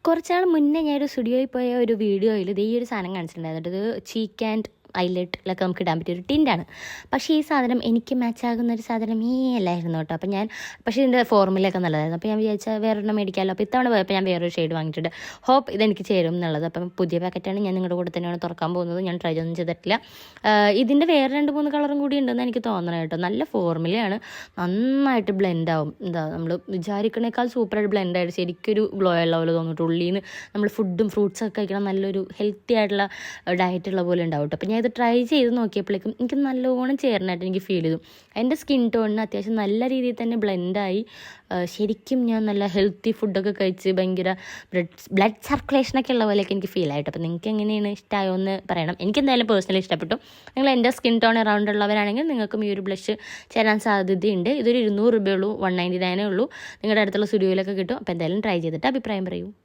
കുറച്ചാൾ മുന്നേ ഞാനൊരു സ്റ്റുഡിയോയിൽ പോയ ഒരു വീഡിയോയിൽ ഈ ഒരു സാധനം കാണിച്ചിട്ടുണ്ടായിരുന്നു. ഇത് ചീക്ക് ആൻഡ് ഐലറ്റിലൊക്കെ നമുക്ക് ഇടാൻ പറ്റിയ ഒരു ടിൻ്റാണ്. പക്ഷേ ഈ സാധനം എനിക്ക് മാച്ച് ആകുന്ന ഒരു സാധനമേ അല്ലായിരുന്നു കേട്ടോ. അപ്പം ഞാൻ ഇതിൻ്റെ ഫോർമുലയൊക്കെ നല്ലതായിരുന്നു. അപ്പോൾ ഞാൻ വിചാരിച്ചാൽ വേറൊരെണ്ണം മേടിക്കാമല്ലോ. അപ്പോൾ ഇത്തവണ പോയപ്പോൾ ഞാൻ വേറൊരു ഷെയ്ഡ് വാങ്ങിയിട്ടുണ്ട്. ഹോപ്പ് ഇതെനിക്ക് ചേരും എന്നുള്ളത്. അപ്പം പുതിയ പാക്കറ്റാണ്, ഞാൻ നിങ്ങളുടെ കൂടെ തന്നെയാണ് തുറക്കാൻ പോകുന്നത്. ഞാൻ ട്രൈ ഒന്നും ചെയ്തിട്ടില്ല. ഇതിൻ്റെ വേറെ 2-3 കളറും കൂടി ഉണ്ടെന്ന് എനിക്ക് തോന്നണം കേട്ടോ. നല്ല ഫോർമുലയാണ്, നന്നായിട്ട് ബ്ലെൻഡ് ആവും. നമ്മൾ വിചാരിക്കണേക്കാൾ സൂപ്പറായിട്ട് ബ്ലെൻഡായിട്ട് ശരിക്കൊരു ഗ്ലോ ഉള്ള പോലെ തോന്നിട്ട് ഉള്ളിൽ നിന്ന് നമ്മൾ ഫുഡും ഫ്രൂട്ട്സൊക്കെ കഴിക്കണം, നല്ലൊരു ഹെൽത്തി ആയിട്ടുള്ള ഡയറ്റുള്ള പോലെ ഉണ്ടാവും കേട്ടോ. അപ്പോൾ ഞാൻ ഇത് ട്രൈ ചെയ്ത് നോക്കിയപ്പോഴേക്കും എനിക്ക് നല്ലോണം ചേർന്നായിട്ട് എനിക്ക് ഫീൽ ചെയ്തു. എൻ്റെ സ്കിൻ ടോണിന് അത്യാവശ്യം നല്ല രീതിയിൽ തന്നെ ബ്ലെൻഡായി. ശരിക്കും ഞാൻ നല്ല ഹെൽത്തി ഫുഡൊക്കെ കഴിച്ച് ഭയങ്കര ബ്ലഡ് സർക്കുലേഷനൊക്കെ ഉള്ള പോലെയൊക്കെ എനിക്ക് ഫീൽ ആയിട്ട്. അപ്പോൾ നിങ്ങൾക്ക് എങ്ങനെയാണ്, ഇഷ്ടമായോ എന്ന് പറയണം. എനിക്ക് എന്തായാലും പേഴ്സണലി ഇഷ്ടപ്പെട്ടു. നിങ്ങൾ എൻ്റെ സ്കിൻ ടോൺ അറൗണ്ട് ഉള്ളവരാണെങ്കിൽ നിങ്ങൾക്കും ഈ ഒരു ബ്ലഷ് ചേരാൻ സാധ്യതയുണ്ട്. ഇതൊരു 200 രൂപയുള്ളൂ, 199 ഉള്ളൂ. നിങ്ങളുടെ അടുത്തുള്ള സ്റ്റുഡിയോയിലൊക്കെ കിട്ടും. അപ്പോൾ എന്തായാലും ട്രൈ ചെയ്തിട്ട് അഭിപ്രായം പറയൂ.